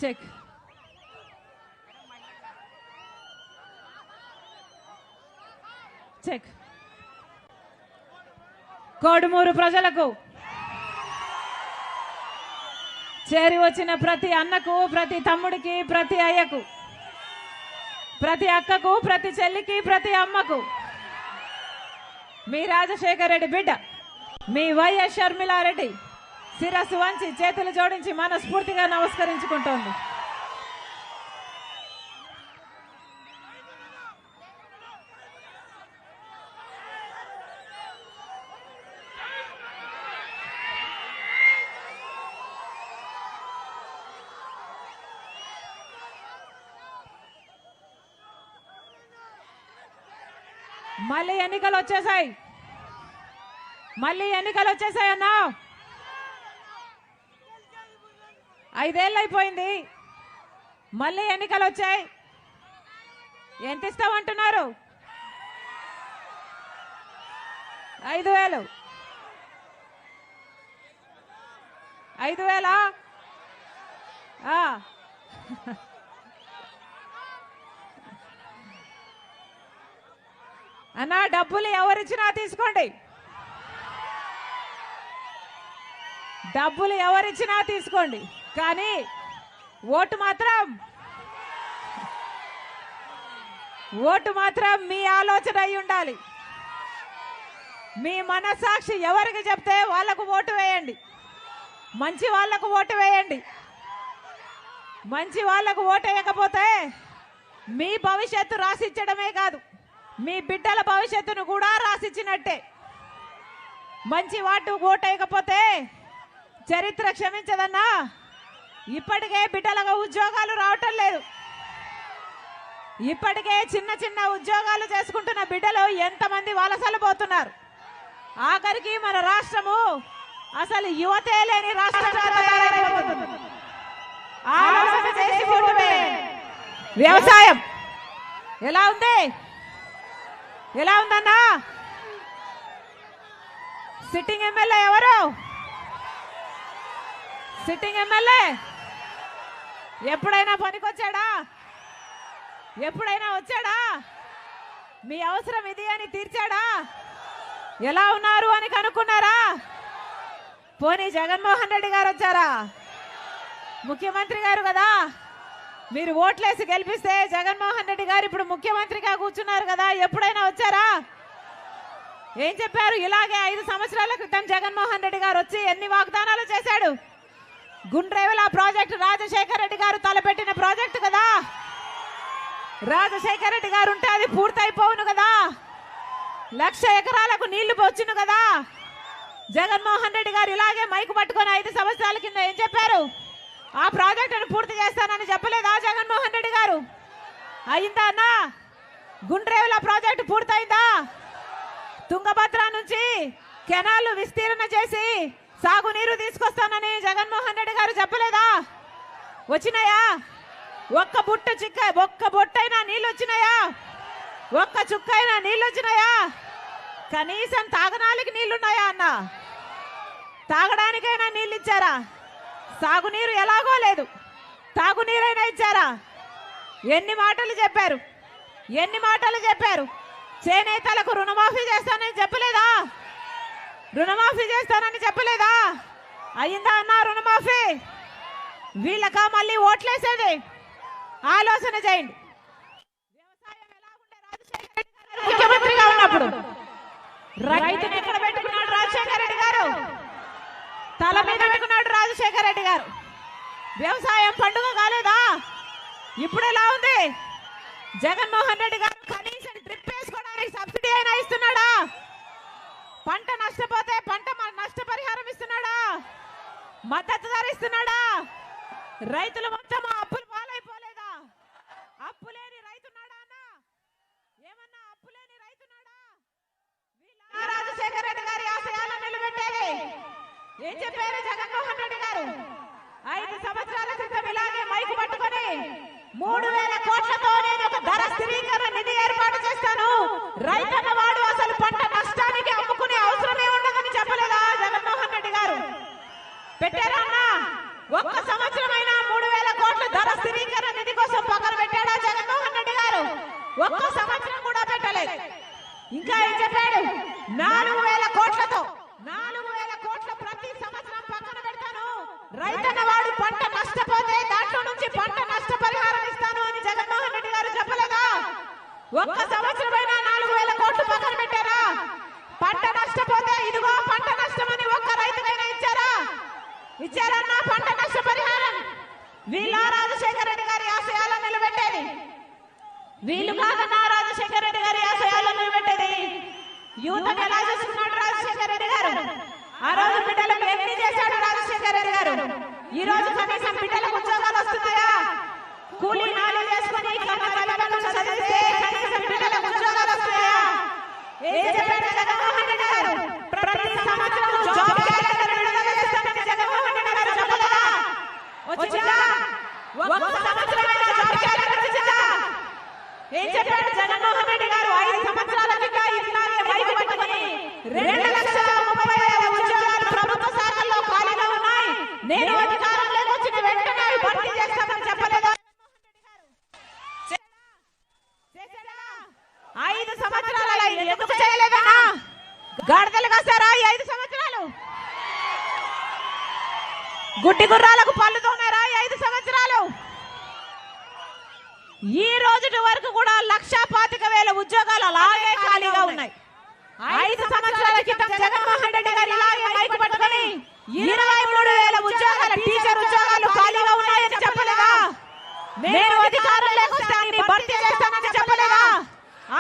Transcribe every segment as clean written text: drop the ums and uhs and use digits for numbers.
Check. Check. Kodumur ప్రజలకు, చేరి వచ్చిన ప్రతి అన్నకు, ప్రతి తమ్ముడికి, ప్రతి అయ్యకు, ప్రతి అక్కకు, ప్రతి చెల్లికి, ప్రతి అమ్మకు మీ రాజశేఖర రెడ్డి బిడ్డ మీ వైఎస్ షర్మిలారెడ్డి శిరస్సు వంచి చేతులు జోడించి మనస్ఫూర్తిగా నమస్కరించుకుంటోంది. మళ్ళీ ఎన్నికలు వచ్చేసాయి, మళ్ళీ ఎన్నికలు వచ్చేసాయి అన్నా. 5 ఏళ్ళు అయిపోయింది, మళ్ళీ ఎన్నికలు వచ్చాయి. ఎంత ఇస్తామంటున్నారు? 5,000. 5,000? అన్నా డబ్బులు ఎవరిచ్చినా తీసుకోండి, డబ్బులు ఎవరిచ్చినా తీసుకోండి, కానీ ఓటు మాత్రం మీ ఆలోచన అయి ఉండాలి. మీ మనస్సాక్షి ఎవరికి చెప్తే వాళ్లకు ఓటు వేయండి, మంచి వాళ్లకు ఓటు వేయండి. మంచి వాళ్లకు ఓటు వేయకపోతే మీ భవిష్యత్తు రాసిచ్చడమే కాదు, మీ బిడ్డల భవిష్యత్తును కూడా రాసిచ్చినట్టే. మంచి ఓటు వేయకపోతే చరిత్ర క్షమించదన్నా. ఇప్పటికే బిడ్డలకు ఉద్యోగాలు రావటం లేదు, ఇప్పటికే చిన్న చిన్న ఉద్యోగాలు చేసుకుంటున్న బిడ్డలు ఎంతమంది వలసలు పోతున్నారు. ఆఖరికి మన రాష్ట్రము అసలు యువతే లేని రాష్ట్రంగా తయారైపోతుంది. ఆలోచన చేసి ఓటు వేయండి. వ్యవసాయం ఎలా ఉంది? ఎలా ఉందన్నా? సిట్టింగ్ ఎమ్మెల్యే ఎవరు? సిట్టింగ్ ఎమ్మెల్యే ఎప్పుడైనా పనికొచ్చాడా? ఎప్పుడైనా వచ్చాడా? మీ అవసరం ఇది అని తీర్చాడా? ఎలా ఉన్నారు అని కనుక్కున్నారా? పోనీ జగన్మోహన్ రెడ్డి గారు వచ్చారా? ముఖ్యమంత్రి గారు కదా, మీరు ఓట్లేసి గెలిపిస్తే జగన్మోహన్ రెడ్డి గారు ఇప్పుడు ముఖ్యమంత్రిగా కూర్చున్నారు కదా, ఎప్పుడైనా వచ్చారా? ఏం చెప్పారు? ఇలాగే 5 సంవత్సరాల క్రితం జగన్మోహన్ రెడ్డి గారు వచ్చి ఎన్ని వాగ్దానాలు చేశాడు. గుండ్రేవల ప్రాజెక్టు రాజశేఖర రెడ్డి గారు తలపెట్టిన ప్రాజెక్టు కదా, రాజశేఖర రెడ్డి గారు ఉంటే అది పూర్తయిపోవును కదా, 1,00,000 ఎకరాలకు నీళ్లు వచ్చును కదా. జగన్మోహన్ రెడ్డి గారు ఇలాగే మైకు పట్టుకొని 5 సంవత్సరాల కింద ఏం చెప్పారు? ఆ ప్రాజెక్టును పూర్తి చేస్తానని చెప్పలేదా జగన్మోహన్ రెడ్డి గారు? అయిందా అన్నా? గుండ్రేవల ప్రాజెక్టు పూర్తయిందా? తుంగభద్ర నుంచి కెనాలు విస్తీర్ణ చేసి సాగునీరు తీసుకొస్తానని జగన్మోహన్ రెడ్డి గారు చెప్పలేదా? వచ్చినాయా? ఒక్క బొట్టైనా నీళ్ళు వచ్చినాయా? ఒక్క చుక్కైనా నీళ్ళు వచ్చినాయా? కనీసం తాగడానికి నీళ్లున్నాయా అన్న? తాగడానికైనా నీళ్ళు ఇచ్చారా? సాగునీరు ఎలాగో లేదు, తాగునీరైనా ఇచ్చారా? ఎన్ని మాటలు చెప్పారు, ఎన్ని మాటలు చెప్పారు. చేనేతలకు రుణమాఫీ చేస్తానని చెప్పలేదా? రుణమాఫీ చేస్తానని చెప్పలేదా? అయిందా అన్నా రుణమాఫీ? వీళ్ళక మళ్ళీ ఓట్లేసేది? ఆలోచన చేయండి. వ్యవసాయం ఎలా ఉండే రాజశేఖర రెడ్డి గారు ముఖ్యమంత్రిగా ఉన్నప్పుడు? రైతుని ఎక్కడ పెట్టుకున్నాడు రాజశేఖర రెడ్డి గారు? తల మీద పెట్టుకున్నాడు రాజశేఖర రెడ్డి గారు. వ్యవసాయం పండుగ కాలేదా? ఇప్పుడు ఎలా ఉంది? జగన్మోహన్ రెడ్డి గారు కనీసం డ్రిప్ వేసుకోవడానికి సబ్సిడీ అయినా ఇస్తున్నాడా? పంట నష్టపోతే పంట నష్టపరిహారం ఇస్తున్నాడా? మద్దతు ధర ఇస్తున్నాడా? రైతులు మొత్తం అప్పులు పాలైపోలేదా? అప్పు లేని రైతున్నాడా అన్న? ఏమన్నా అప్పు లేని రైతున్నాడా? రాజశేఖర రెడ్డి గారి ఆశయాలను నిలబెట్టేది ఏం చెప్పారు జగన్మోహన్ రెడ్డి గారు? 5 సంవత్సరాల క్రితం ఇలాగే మైకు పట్టుకొని 3,000 కోట్లతో నేను ఒక ధర స్థిరీకరణ నిధి ఏర్పాటు చేస్తాను, రైతన్న వాడు అసలు పంట నష్టానికి అమ్ముకునే అవసరమే ఉండదని చెప్పలేదా జగన్మోహన్ రెడ్డి గారు? పెట్టారా అన్న? ఒక్క సంవత్సరమైనా 3,000 కోట్ల స్థిరీకరణ నిధి కోసం పక్కన పెట్టాడా జగన్మోహన్ రెడ్డి గారు? ఒక్క సంవత్సరం కూడా పెట్టలేదు. ఇంకా ఏం చెప్పాడు? 4,000 కోట్లతో 4,000 కోట్ల ప్రతి సంవత్సరం పక్కన పెడతాను, రైతన్న వాడు పంట నష్టపోతే దాంట్లో నుంచి పంట నష్టపరిహారం ఇస్తాను అని జగన్మోహన్ రెడ్డి గారు చెప్పలేదా? ఒక్క సంవత్సరమైనా 4,000 కోట్లు పక్కన పెట్టారా? పంట నష్టపోతే ఇదిగో పంట నష్టమని ఒక్క రైతుకైనా ఇచ్చారా? ఇచ్చారన్నా పంట నష్ట పరిహారం? వీళ్ళ రాజశేఖర రెడ్డి గారి ఆశయాలను నిలబెట్టేది, వీళ్ళు కాదన్నా రాజశేఖర రెడ్డి గారి ఆశయాలను నిలబెట్టేది. యువతను ఎలా చూస్తున్నాడు రాజశేఖర రెడ్డి గారు? ఆ రోజు బిడ్డలకు ఎన్ని చేశాడు రాజశేఖర రెడ్డి గారు? ఈ రోజు కనీసం బిడ్డలకు ఉద్యోగాలు వస్తున్నాయా? కూలీ నాలి చేసుకుని చదివితే కనీసం బిడ్డలకు ఉద్యోగాలు వస్తున్నాయా? ఏం చెప్పాడు జగన్మోహన్ రెడ్డి గారు? ప్రతి సంవత్సరం జాబ్ క్యాలెండర్ విడుదల చేస్తానని జగన్మోహన్ రెడ్డి గారు చెప్పలేదా? వచ్చిందా? ఒక్క సంవత్సరమైనా జాబ్ క్యాలెండర్ వచ్చిందా? ఏం చెప్పాడు జగన్మోహన్ రెడ్డి గారు? 5 సంవత్సరాల కింద ఇట్లాగే మైకు పట్టుకుని 2,30,000 ఉద్యోగాలు ప్రభుత్వ శాఖల్లో ఖాళీగా ఉన్నాయి, నేను అధికారంలోకి వచ్చిన వెంటనే భర్తీ చేస్తామని చెప్పలేదా? 5 సంవత్సరాల ఎందుకు చేయలేదన్నా? గాడిదలు కాస్తారా ఈ 5 సంవత్సరాలు? గుడ్డి గుర్రాలకు పళ్ళు తోమారా ఈ 5 సంవత్సరాలు? ఈ రోజు వరకు కూడా 1,25,000 ఉద్యోగాలు అలాగే ఖాళీగా ఉన్నాయి. 5 సంవత్సరాల క్రితం జగన్మోహన్ రెడ్డి గారు ఇలాగే మైకు పట్టుకుని 23,000 ఉద్యోగాలు టీచర్ ఉద్యోగాలు ఖాళీగా ఉన్నాయని చెప్పలేదా? నేను అధికారంలోకి వస్తానని భర్తీ చేస్తానని చెప్పలేదా?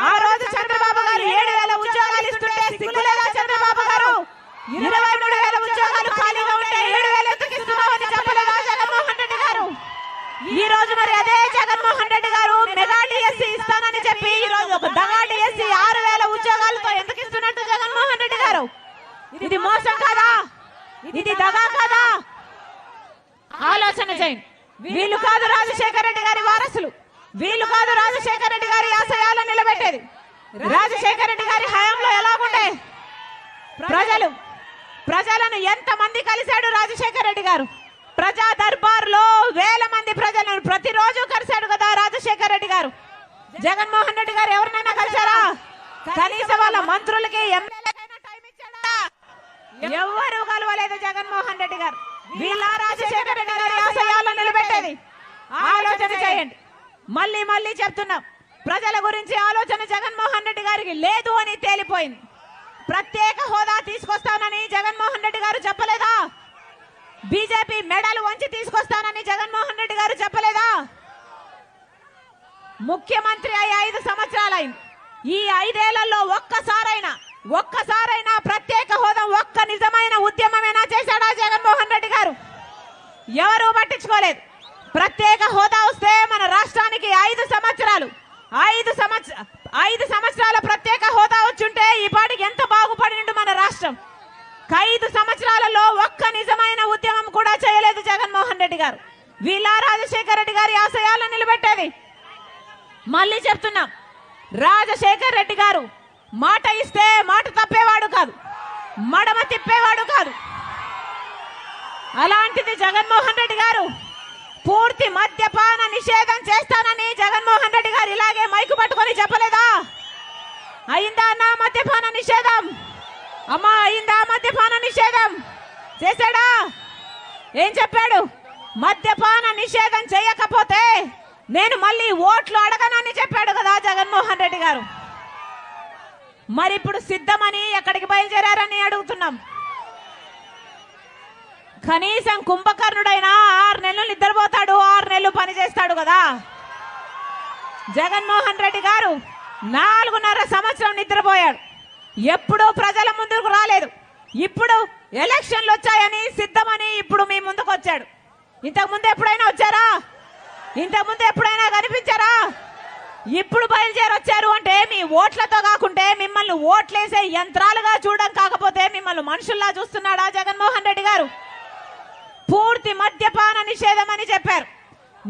ఆ రోజు చంద్రబాబు గారు 7,000 ఉద్యోగాలు ఇస్తుంటే సిగ్గులేదా చంద్రబాబు గారు? 23,000 ఉద్యోగాలు ఖాళీగా ఉంటే 7,000 ఎందుకు ఇస్తున్నామని చెప్పలేదా జగన్మోహన్ రెడ్డి గారు? ఈ రోజు మరి అదే జగన్మోహన్ రెడ్డి గారు మెగా డిఎస్సీ ఇస్తానని చెప్పి ఈ రోజు ఒక దగా డిఎస్సీ 6,000 ఉద్యోగాలతో ఎందుకు ఇస్తున్నట్టు జగన్మోహన్ రెడ్డి గారు? ఇది మోసం కాదా? ఇది దగా కాదా? ఆలోచన చేయండి. వీళ్ళు కాదు రాజశేఖర రెడ్డి గారి వారసులు, వీళ్ళు కాదు రాజశేఖర రెడ్డి గారి ఆశయాలను నిలబెట్టేది. రాజశేఖర రెడ్డి గారి హయాంలో ఎలాగుండే? ప్రజలను ఎంత మంది కలిశాడు రాజశేఖర రెడ్డి గారు? ప్రజా దర్బార్లో వేల మంది ప్రజలను ప్రతిరోజు కలిశాడు కదా రాజశేఖర రెడ్డి గారు. జగన్మోహన్ రెడ్డి గారు ఎవరినైనా కలిశారా? కనీసం వాళ్ళ మంత్రులకి ఎమ్మెల్యేలకైనా టైం ఇచ్చాడా? ఎవరు కలవలేదు జగన్మోహన్ రెడ్డి గారు. వీళ్ళ రాజశేఖర రెడ్డి గారి ఆశయాలను నిలబెట్టేది. ఆలోచన చేయండి. మళ్ళీ మళ్ళీ చెప్తున్నాం, ప్రజల గురించి ఆలోచన జగన్మోహన్ రెడ్డి గారికి లేదు అని తేలిపోయింది. ప్రత్యేక హోదా తీసుకొస్తానని జగన్మోహన్ రెడ్డి గారు చెప్పలేదా? బీజేపీ మెడలు వంచి తీసుకొస్తానని జగన్మోహన్ రెడ్డి గారు చెప్పలేదా? ముఖ్యమంత్రి అయి 5 సంవత్సరాలైంది. ఈ 5 ఏళ్లలో ఒక్కసారైనా ప్రత్యేక హోదా ఒక్క నిజమైన ఉద్యమమేనా చేశాడా జగన్మోహన్ రెడ్డి గారు? ఎవరూ పట్టించుకోలేదు. ప్రత్యేక హోదా వస్తే మన రాష్ట్రానికి 5 సంవత్సరాల ప్రత్యేక హోదా వచ్చుంటే ఈ పాటికి ఎంత బాగుపడి మన రాష్ట్రం. 5 సంవత్సరాలలో ఒక్క నిజమైన ఉద్యమం కూడా చేయలేదు జగన్మోహన్ రెడ్డి గారు. వీళ్ళ రాజశేఖర రెడ్డి గారి ఆశయాలను నిలబెట్టేది. మళ్ళీ చెప్తున్నాం, రాజశేఖర రెడ్డి గారు మాట ఇస్తే మాట తప్పేవాడు కాదు, మడమ తిప్పేవాడు కాదు. అలాంటిది జగన్మోహన్ రెడ్డి గారు పూర్తి మద్యపాన నిషేధం చేస్తానని జగన్మోహన్ రెడ్డి గారు ఇలాగే మైకు పట్టుకొని చెప్పలేదా? అయిందా అన్న మద్యపాన నిషేధం? అమ్మా అయిందా మద్యపాన నిషేధం? చేశాడా? ఏం చెప్పాడు? మద్యపాన నిషేధం చేయకపోతే నేను మళ్ళీ ఓట్లు అడగనని చెప్పాడు కదా జగన్మోహన్ రెడ్డి గారు. మరి ఇప్పుడు సిద్ధమని ఎక్కడికి బయలుదేరారని అడుగుతున్నాం. కనీసం కుంభకర్ణుడైనా 6 నెలలు నిద్రపోతాడు, 6 నెలలు పని చేస్తాడు కదా. జగన్మోహన్ రెడ్డి గారు 4.5 సంవత్సరం నిద్రపోయాడు. ఎప్పుడూ ప్రజల ముందుకు రాలేదు. ఇప్పుడు ఎలక్షన్లు వచ్చాయని సిద్ధమని ఇప్పుడు మీ ముందుకు వచ్చాడు. ఇంతకు ముందు ఎప్పుడైనా వచ్చారా? ఇంతకు ముందు ఎప్పుడైనా కనిపించారా? ఇప్పుడు బయలుదేరి వచ్చారు అంటే మీ ఓట్లతో కాకుంటే మిమ్మల్ని ఓట్లేసే యంత్రాలుగా చూడడం కాకపోతే మిమ్మల్ని మనుషుల్లా చూస్తున్నాడా జగన్మోహన్ రెడ్డి గారు? పూర్తి మద్యపాన నిషేధం అని చెప్పారు,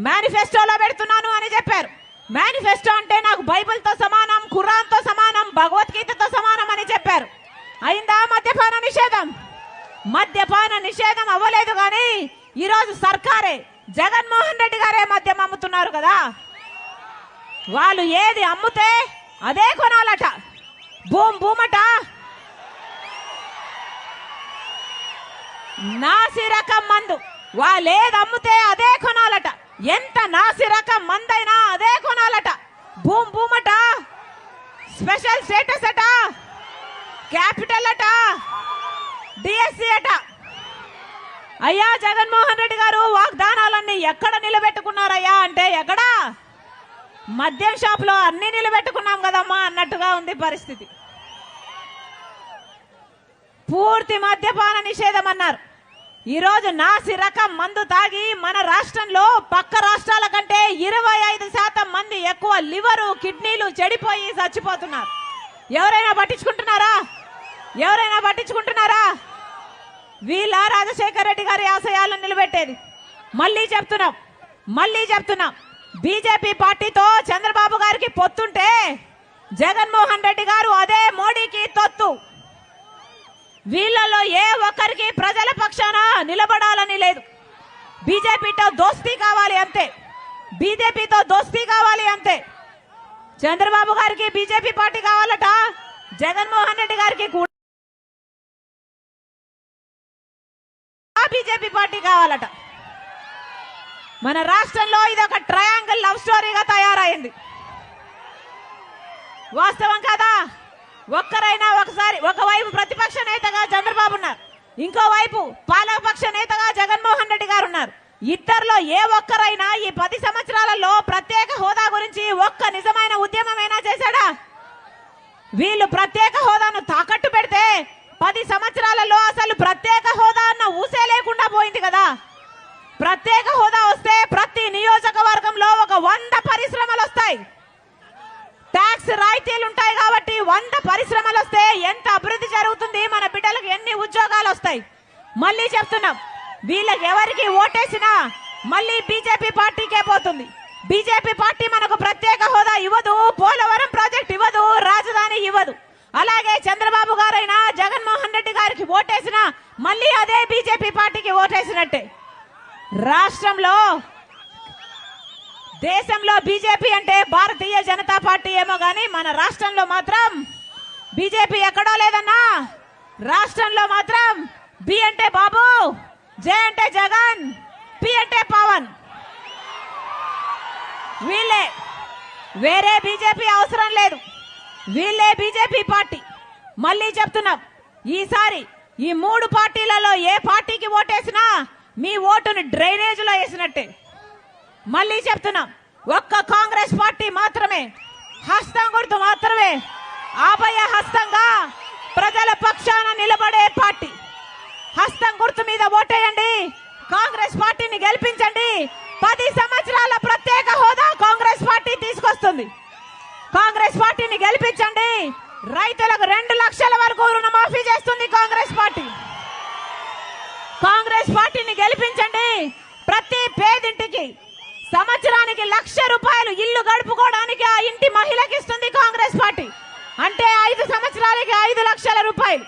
మేనిఫెస్టోలో పెడుతున్నాను అని చెప్పారు. మేనిఫెస్టో అంటే నాకు బైబిల్తో సమానం, ఖురాన్తో సమానం, భగవద్గీతతో సమానం అని చెప్పారు. అయిందా మద్యపాన నిషేధం? మద్యపాన నిషేధం అవ్వలేదు. కానీ ఈరోజు సర్కారే జగన్మోహన్ రెడ్డి గారే మద్యం అమ్ముతున్నారు కదా. వాళ్ళు ఏది అమ్ముతే అదే కొనాలట. భూమట నాసి రకం మందు వాళ్ళు ఏది అమ్ముతే అదే కొనాలట. ఎంత నాసి రకం మందైనా అదే కొనాలట. భూమట స్పెషల్ స్టేటస్ అట, క్యాపిటల్ అట, డిఎస్సి అట. అయ్యా జగన్మోహన్ రెడ్డి గారు వాగ్దానాలన్నీ ఎక్కడ నిలబెట్టుకున్నారయ్యా అంటే ఎక్కడ? మద్యం షాపులో అన్ని నిలబెట్టుకున్నాం కదమ్మా అన్నట్టుగా ఉంది పరిస్థితి. పూర్తి మద్యపాన నిషేధం అన్నారు. ఈరోజు నాసి రకం మందు తాగి మన రాష్ట్రంలో పక్క రాష్ట్రాల కంటే 25% మంది ఎక్కువ లివరు కిడ్నీలు చెడిపోయి చచ్చిపోతున్నారు. ఎవరైనా పట్టించుకుంటున్నారా? ఎవరైనా పట్టించుకుంటున్నారా? వీళ్ళ రాజశేఖర రెడ్డి గారి ఆశయాలను నిలబెట్టేది. మళ్ళీ చెప్తున్నాం బీజేపీ పార్టీతో చంద్రబాబు గారికి పొత్తుంటే జగన్మోహన్ రెడ్డి గారు అదే మోడీకి తొత్తు. వీళ్ళలో ఏ ఒక్కరికి ప్రజల పక్షాన నిలబడాలని లేదు. బీజేపీతో దోస్తీ కావాలి అంతే. బీజేపీతో దోస్తీ కావాలి అంతే. చంద్రబాబు గారికి బీజేపీ పార్టీ కావాలట, జగన్మోహన్ రెడ్డి గారికి కూడా బీజేపీ పార్టీ కావాలట. మన రాష్ట్రంలో ఇది ఒక ట్రయాంగిల్ లవ్ స్టోరీగా తయారైంది. వాస్తవం కదా? ఒక్కరైనా ఒకసారి ఒకవైపు ప్రతిపక్ష నేతగా చంద్రబాబు ఉన్నారు, ఇంకోవైపు పాలకపక్ష నేతగా జగన్మోహన్ రెడ్డి గారు ఉన్నారు. ఇద్దరిలో ఏ ఒక్కరైనా ఈ 10 సంవత్సరాలలో ప్రత్యేక హోదా గురించి ఒక్క నిజమైన ఉద్యమమైనా చేశాడా? వీళ్ళు ప్రత్యేక హోదాను తాకట్టు పెడితే 10 సంవత్సరాలలో అసలు ప్రత్యేక హోదా అన్న ఊసే లేకుండా పోయింది కదా. ప్రత్యేక హోదా వస్తే ప్రతి నియోజకవర్గంలో ఒక 100 పరిశ్రమలు వస్తాయి. ట్యాక్స్ రాయితీలు ఉంటాయి కాబట్టి 100 పరిశ్రమలు వస్తే ఎంత అభివృద్ధి జరుగుతుంది, మన బిడ్డలకు ఎన్ని ఉద్యోగాలు వస్తాయి. మళ్ళీ చెప్తున్నాం, వీళ్ళకి ఎవరికి ఓటేసినా మళ్ళీ బీజేపీ పార్టీకే పోతుంది. బీజేపీ పార్టీ మనకు ప్రత్యేక హోదా ఇవ్వదు, పోలవరం ప్రాజెక్ట్ ఇవ్వదు, రాజధాని ఇవ్వదు. అలాగే చంద్రబాబు గారైనా జగన్మోహన్ రెడ్డి గారికి ఓటేసినా మళ్ళీ అదే బీజేపీ పార్టీకి ఓటేసినట్టే. రాష్ట్రంలో దేశంలో బీజేపీ అంటే భారతీయ జనతా పార్టీ ఏమో కానీ మన రాష్ట్రంలో మాత్రం బీజేపీ ఎక్కడో లేదన్నా. రాష్ట్రంలో మాత్రం బి అంటే బాబు, జే అంటే జగన్, పి అంటే పవన్. వీళ్ళే, వేరే బీజేపీ అవసరం లేదు. వీళ్ళే బీజేపీ పార్టీ. మళ్ళీ చెప్తున్నాం, ఈసారి ఈ 3 పార్టీలలో ఏ పార్టీకి ఓటేసినా మీ ఓటును డ్రైనేజ్ లో వేసినట్టే. మళ్ళీ చెప్తున్నాం, ఒక్క కాంగ్రెస్ పార్టీ మాత్రమే, హస్తం గుర్తు మాత్రమే ఆభయ హస్తంగా ప్రజల పక్షాన నిలబడే పార్టీ. హస్తం గుర్తు మీద ఓటేయండి, కాంగ్రెస్ పార్టీని గెలిపించండి. 10 సంవత్సరాల ప్రత్యేక హోదా కాంగ్రెస్ పార్టీ తీసుకొస్తుంది. కాంగ్రెస్ పార్టీని గెలిపించండి. రైతులకు 2 లక్షల వరకు రుణమాఫీ చేస్తుంది కాంగ్రెస్ పార్టీ. కాంగ్రెస్ పార్టీని గెలిపించండి. ప్రతి పేదింటికి సంవత్సరానికి 1,00,000 రూపాయలు ఇల్లు గడుపుకోవడానికి ఆ ఇంటి మహిళకి ఇస్తుంది కాంగ్రెస్ పార్టీ. అంటే 5 సంవత్సరాలకి 5 లక్షల రూపాయలు.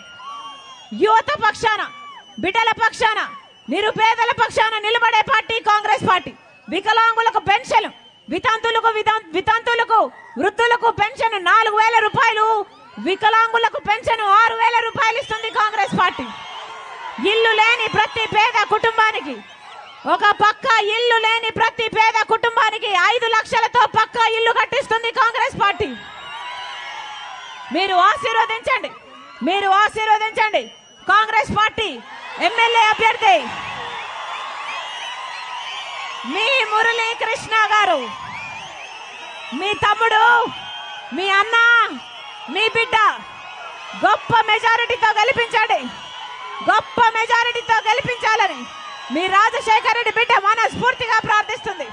యువత పక్షాన, బిడ్డల పక్షాన, నిరుపేదల పక్షాన నిలబడే పార్టీ కాంగ్రెస్ పార్టీ. వికలాంగులకు పెన్షన్, వితంతులకు వృద్ధులకు పెన్షన్ 4,000 రూపాయలు, వికలాంగులకు పెన్షన్ 6,000 రూపాయలు ఇస్తుంది కాంగ్రెస్ పార్టీ. ఇల్లు లేని ప్రతి పేద కుటుంబానికి, ఒక పక్క ఇల్లు లేని ప్రతి పేద కుటుంబానికి 5 లక్షలతో పక్కా ఇల్లు కట్టిస్తుంది కాంగ్రెస్ పార్టీ. మీరు ఆశీర్వదించండి, మీరు ఆశీర్వదించండి. కాంగ్రెస్ పార్టీ ఎమ్మెల్యే అభ్యర్థి మీ మురళీకృష్ణ గారు, మీ తమ్ముడు, మీ అన్న, మీ బిడ్డ గొప్ప మెజారిటీతో గెలిపించండి. గొప్ప మెజారిటీతో గెలిపించాలని మీ రాజశేఖర రెడ్డి బిడ్డ మనస్ఫూర్తిగా ప్రార్థిస్తుంది.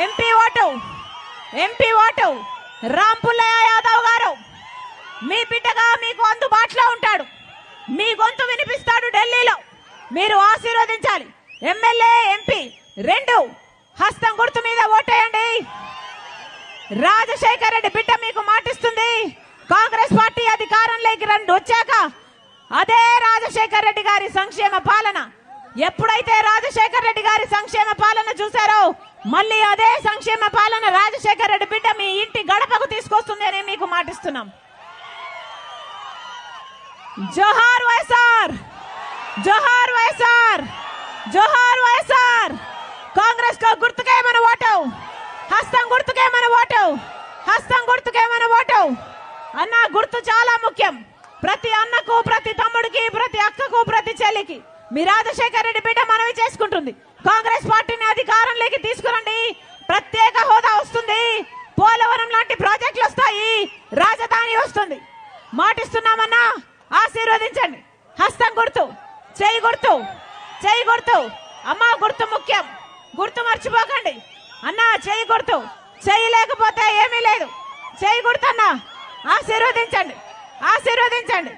ఎంపీ ఓటు రాంపుల్లయ్య యాదవ్ గారు మీ బిడ్డగా మీకు అందుబాటులో ఉంటాడు. మీ గొంతు వినిపిస్తాడు ఢిల్లీలో. మీరు ఆశీర్వదించాలి. ఎమ్మెల్యే, ఎంపీ 2 హస్తం గుర్తు మీద ఓటేయండి. రాజశేఖర రెడ్డి బిడ్డ మీకు మాటిస్తుంది. కాంగ్రెస్ పార్టీ అధికారంలోకి వచ్చాక అదే రాజశేఖర రెడ్డి గారి సంక్షేమ పాలన, ఎప్పుడైతే రాజశేఖర రెడ్డి గారి సంక్షేమ పాలన చూశారో మళ్ళీ అదే సంక్షేమ పాలన రాజశేఖర రెడ్డి బిడ్డ మీ ఇంటి గడపకు తీసుకొస్తుంది అని మీకు మాటిస్తున్నాం. జోహార్ వైఎస్ఆర్, జోహార్ వైఎస్ఆర్, జోహార్ వైఎస్ఆర్. కాంగ్రెస్ కు గుర్తుకే మన ఓటు, హస్తం గుర్తుకే మన ఓటు, హస్తం గుర్తుకే మన ఓటు. అన్న గుర్తు చాలా ముఖ్యం. ప్రతి అన్నకు, ప్రతి తమ్ముడికి, ప్రతి అక్కకు, ప్రతి చెల్లికి మీ రాజశేఖర రెడ్డి బిడ్డ మనవి చేసుకుంటుంది. కాంగ్రెస్ పార్టీని అధికారంలోకి తీసుకురండి, ప్రత్యేక హోదా వస్తుంది, పోలవరం లాంటి ప్రాజెక్టులు వస్తాయి, రాజధాని వస్తుంది. మాటిస్తున్నామన్నా, ఆశీర్వదించండి. హస్తం గుర్తు, చేయి గుర్తు, చేయి గుర్తు. అమ్మా గుర్తు ముఖ్యం, గుర్తు మర్చిపోకండి. అన్నా చేయి గుర్తు, చేయి లేకపోతే ఏమీ లేదు. చేయి గుర్తు అన్నా, ఆశీర్వదించండి, ఆశీర్వదించండి.